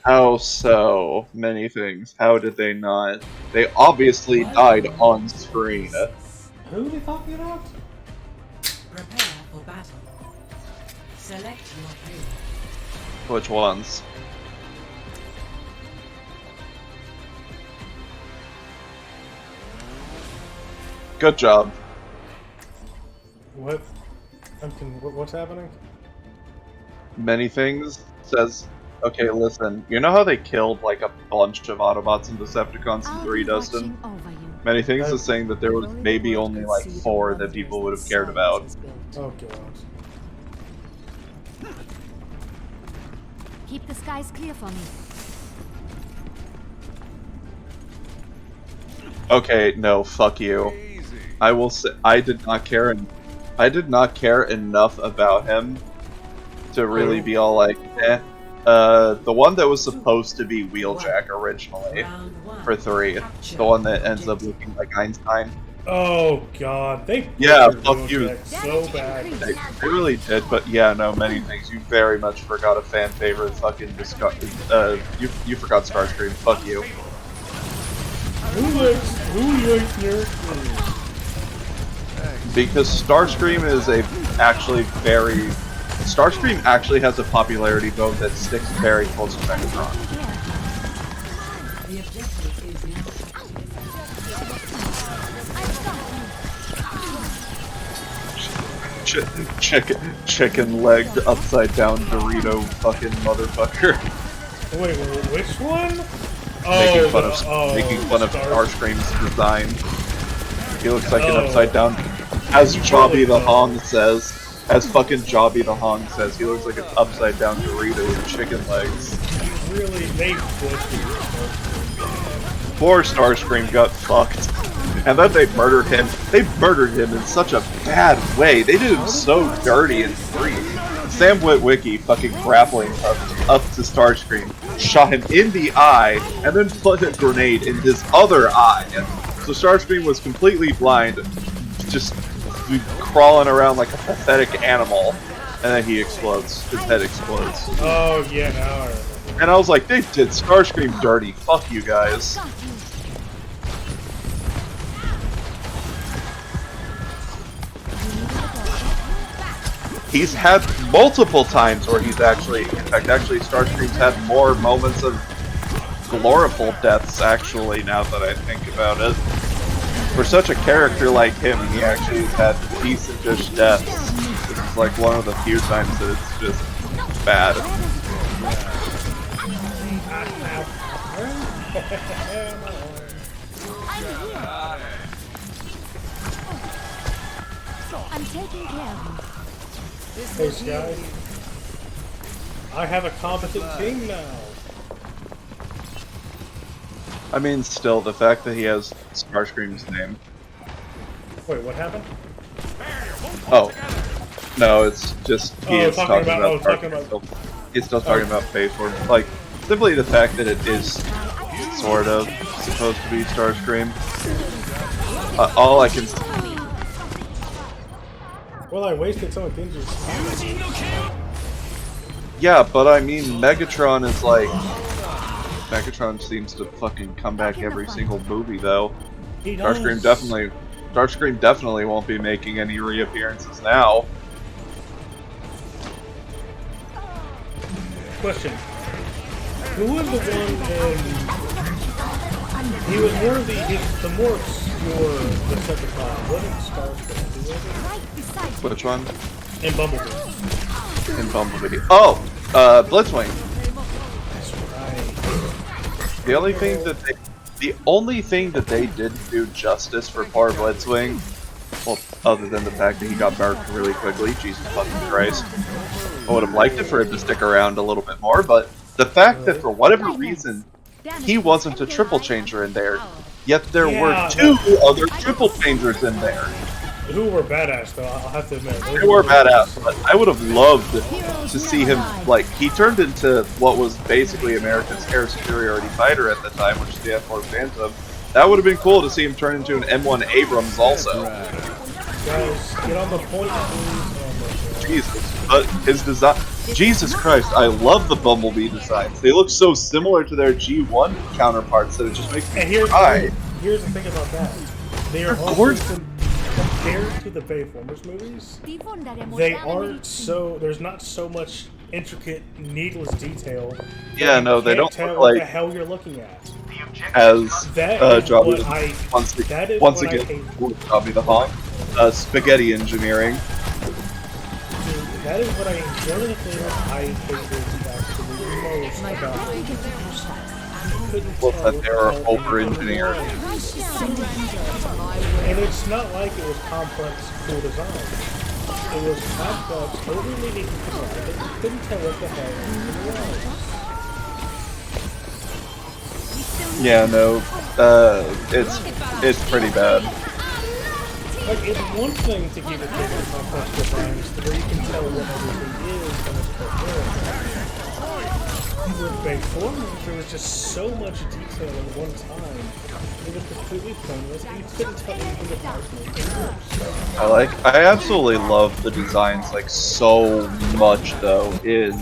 How so? Many things. How did they not? They obviously died on screen. Who are they talking about? Prepare for battle. Select your hero. Which ones? Good job. What? What's happening? Many things says, okay, listen, you know how they killed like a bunch of Autobots and Decepticons in 3, Dustin? Many things is saying that there was maybe only like 4 that people would have cared about. Oh god. Keep the skies clear for me. Okay, no, fuck you. I will say I did not care enough about him to really be all like, eh. The one that was supposed to be Wheeljack originally for 3, the one that ends up looking like Einstein. Oh god, they fuck you. So bad. They really did, but yeah, no, many things. You very much forgot a fan favorite fucking you forgot Starscream. Fuck you. Who likes Starscream? Because Starscream is Starscream actually has a popularity vote that sticks very close to Megatron. The objective is now. Chicken-legged, upside-down Dorito fucking motherfucker. Wait, which one? Making fun of Starscream's design. He looks like an upside-down. As Jobby the Hong says, he looks like an upside-down Dorito with chicken legs. Really, they Poor Starscream got fucked. And then they murdered him. They murdered him in such a bad way. They did him so dirty and free. Sam Witwicky fucking grappling up to Starscream, shot him in the eye, and then put a grenade in his other eye. So Starscream was completely blind, just crawling around like a pathetic animal, and then he explodes. His head explodes. Oh yeah, now I remember. And I was like, they did Starscream dirty. Fuck you guys. He's had multiple times where he's actually Starscream's had more moments of gloriful deaths, actually, now that I think about it. For such a character like him, he actually has had decent-ish deaths. This is like one of the few times that it's just bad. I'm taking care of you. Hey, Sky. I have a competent team now. I mean, still, the fact that he has Starscream's name. Wait, what happened? Oh. No, it's just, he's still talking about Face Form. Like, simply the fact that it is sort of supposed to be Starscream. All I can... Well, I wasted so much injuries. Yeah, but I mean, Megatron is like... Megatron seems to fucking come back every single movie, though. Starscream definitely won't be making any reappearances now. Question. Who was the one in... He was more of the more obscure Decepticon. Wasn't Starscream? Which one? In Bumblebee. In Bumblebee. Oh! Blitzwing. That's right. The only thing that they didn't do justice for poor Blitzwing, well, other than the fact that he got barked really quickly, Jesus fucking Christ. I would have liked it for him to stick around a little bit more, but the fact that for whatever reason, he wasn't a triple changer in there, yet there were 2 other triple changers in there. Who were badass, though, I'll have to admit. They were badass, but I would have loved to see him, like, he turned into what was basically America's air superiority fighter at the time, which is the F-4 Phantom. That would have been cool to see him turn into an M1 Abrams also. Guys, get on the point, please. Jesus. but his design. Jesus Christ, I love the Bumblebee designs. They look so similar to their G1 counterparts that it just makes And me cry. here's the thing about that. They are also gorgeous. compared to the Bayformers movies. They aren't so. There's not so much intricate, needless detail. Yeah, no, they don't tell look what the like hell you're looking at. as That is Job what I. once, That is once what I again, hate. copy the honk. Spaghetti engineering. That is what I. One of the things I hated actually most about it. Well, that they are over-engineered. And it's not like it was complex, cool design. It was complex, overly neat design, but you couldn't tell what the hell it was. Yeah, no, it's pretty bad. Like, it's one thing to give it different complex designs where you can tell what everything is and it's coherent. With Bayformers, there was just so much detail at one time. It was completely pointless, and you couldn't tell anything apart from it. I absolutely love the designs, like, so much, though, in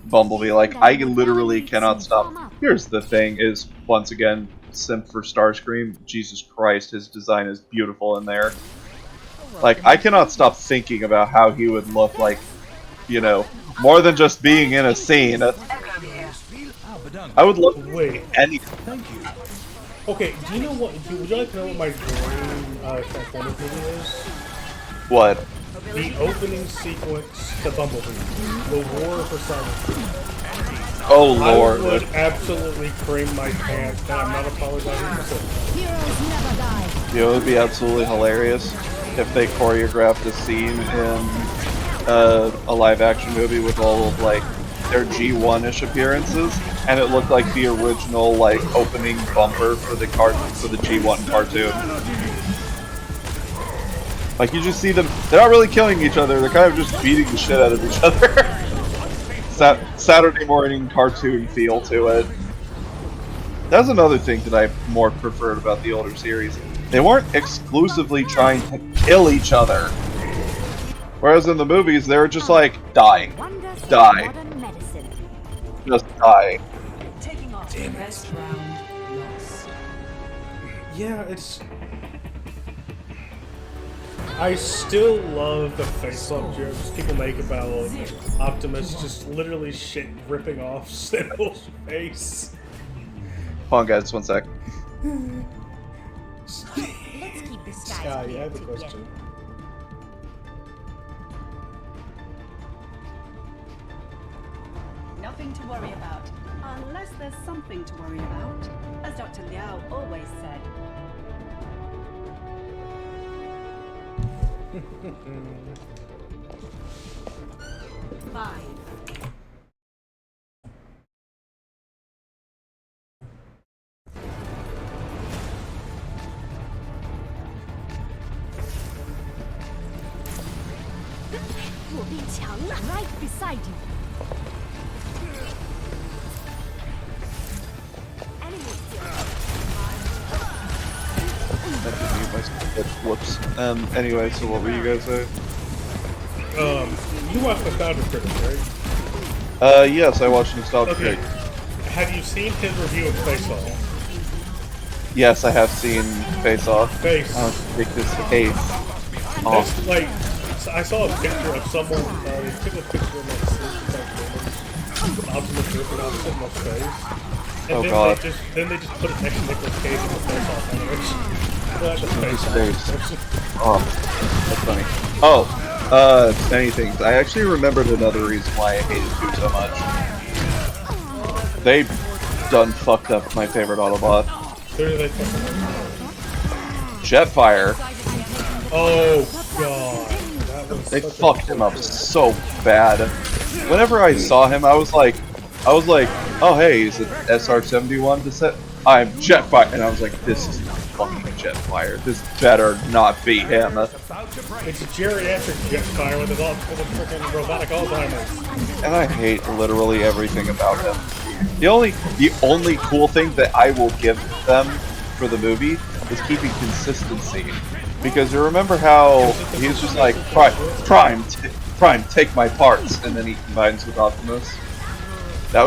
Bumblebee. Like, I literally cannot stop. Here's the thing, is, once again, simp for Starscream. Jesus Christ, his design is beautiful in there. Like, I cannot stop thinking about how he would look like, you know, more than just being in a scene. I would look anything. Okay, do you know what? Would you like to know what my dream Transformers movie is? What? The opening sequence to Bumblebee, the War for Cybertron. Oh I lord. would absolutely cream my pants, and I'm not apologizing for saying Heroes never die. You know, it would be absolutely hilarious if they choreographed a scene in a live-action movie with all of, like, their G1-ish appearances, and it looked like the original, like, opening bumper for the G1 cartoon. Like, you just see them, they're not really killing each other, they're kind of just beating the shit out of each other. Saturday morning cartoon feel to it. That's another thing that I more preferred about the older series. They weren't exclusively trying to kill each other. Whereas in the movies, they were just like, die. Die. Just die. Damn best round lost. Yeah, it's. I still love the face-off jokes people make about Optimus just literally shit ripping off Sniffle's face. Hold on, guys, 1 sec. Let's keep the skies Sky, clear I have a together. question. Nothing to worry about, unless there's something to worry about, as Dr. Liao always said. Five. Right beside you. Enemy Whoops. Anyway, so what were you guys saying? You watched Nostalgia Critic, right? Yes, I watched Nostalgia Okay. Critic. Have you seen his review of Face Off? Yes, I have seen Face Off. Face. I want to take this face off. That's like, I saw a picture of someone, they took a picture of like Transformers, Optimus ripping off Sigma's face. And Oh, then God. Then they just put it next to Nicolas Cage in the Face Off animation. Well, that's just Face. Face Off. Oh, that's funny. Oh, many things. I actually remembered another reason why I hated 2 so much. They done fucked up my favorite Autobot. Who do they think? Jetfire. Oh, God. That was They such fucked him up so bad. Whenever I saw him, I was like, oh hey, is it SR-71 to set? I'm Jetfire, and I was like, this is not fucking Jetfire. This better not be him. It's a geriatric Jetfire with a freaking robotic Alzheimer's. And I hate literally everything about him. The only cool thing that I will give them for the movie is keeping consistency. Because you remember how he's just like, Prime, Prime, take my parts, and then he combines with Optimus. That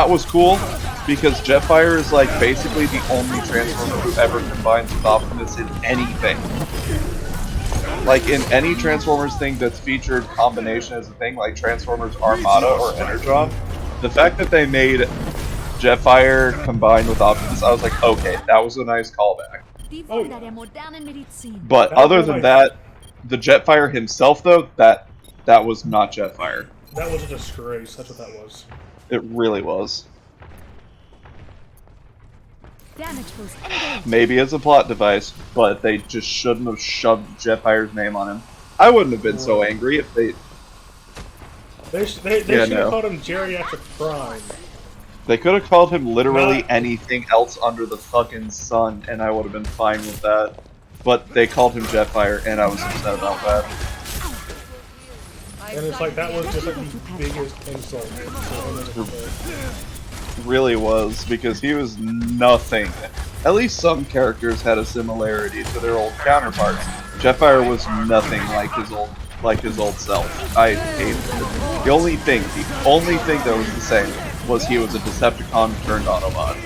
was cool, because Jetfire is like basically the only Transformer who ever combines with Optimus in anything. Like in any Transformers thing that's featured combination as a thing, like Transformers Armada or Energon, the fact that they made Jetfire combined with Optimus, I was like, okay, that was a nice callback. But other than that, the Jetfire himself, though, that was not Jetfire. That was a disgrace. That's what that was. It really was. Damage boost engaged. Maybe as a plot device, but they just shouldn't have shoved Jetfire's name on him. I wouldn't have been so angry if they... They should have called him Geriatric Prime. They could have called him literally anything else under the fucking sun, and I would have been fine with that. But they called him Jetfire, and I was upset about that. And it's like, that was just like the biggest insult. Really was, because he was nothing. At least some characters had a similarity to their old counterparts. Jetfire was nothing like his old self. I hated it. The only thing that was the same was he was a Decepticon turned Autobot.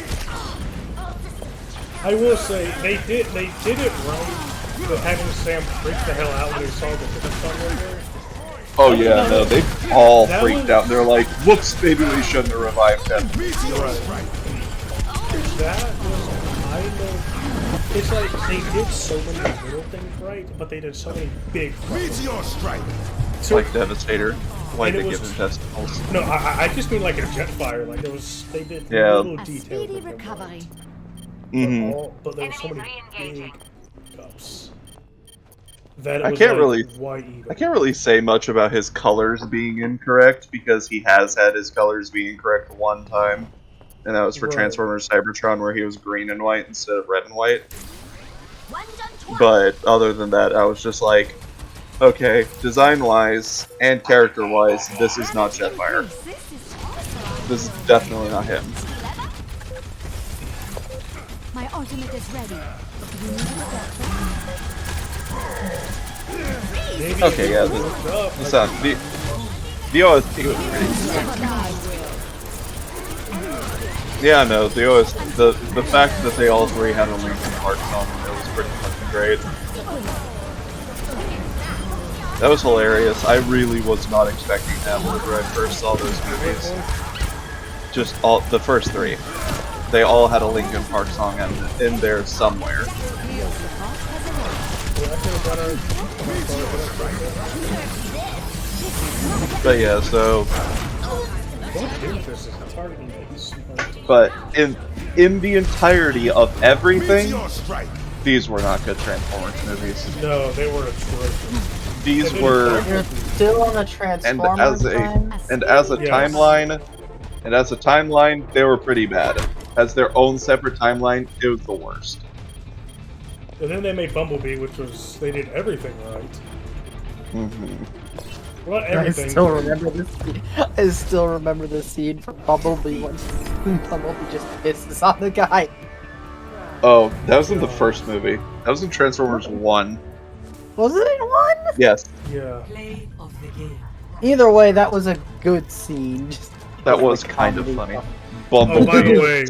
I will say, they did it right with having Sam freak the hell out when he saw the Decepticon logo. Oh yeah, no, they all freaked out. They're like, whoops, maybe we shouldn't have revived him. Right. That was kind of... It's like, they did so many little things right, but they did so many big things. Like Devastator. Why they give him testicles? No, I just mean like a Jetfire. Like, they did little details. Speedy recovery. But there were so many big cups. That I can't really say much about his colors being incorrect, because he has had his colors be incorrect one time, and that was for Transformers Cybertron, where he was green and white instead of red and white. But other than that, I was just like, okay, design-wise and character-wise, this is not Jetfire. This is definitely not him. My ultimate is ready. Okay, yeah, the OST was pretty. Yeah, no, the fact that they all three had a Linkin Park song, it was pretty fucking great. That was hilarious. I really was not expecting that whenever I first saw those movies. Just the first three. They all had a Linkin Park song in there somewhere. But yeah, so... But in the entirety of everything, these were not good Transformers movies. No, they were atrocious. These were... You're still on the Transformers and as a timeline, they were pretty bad. As their own separate timeline, it was the worst. And then they made Bumblebee, which was... They did everything right. Well, not everything. I still remember this scene from Bumblebee when Bumblebee just pisses on the guy. Oh, that was in the first movie. That was in Transformers 1. Was it in 1? Yes. Yeah. Play of the game. Either way, that was a good scene. That was kind of funny. Oh, by the way...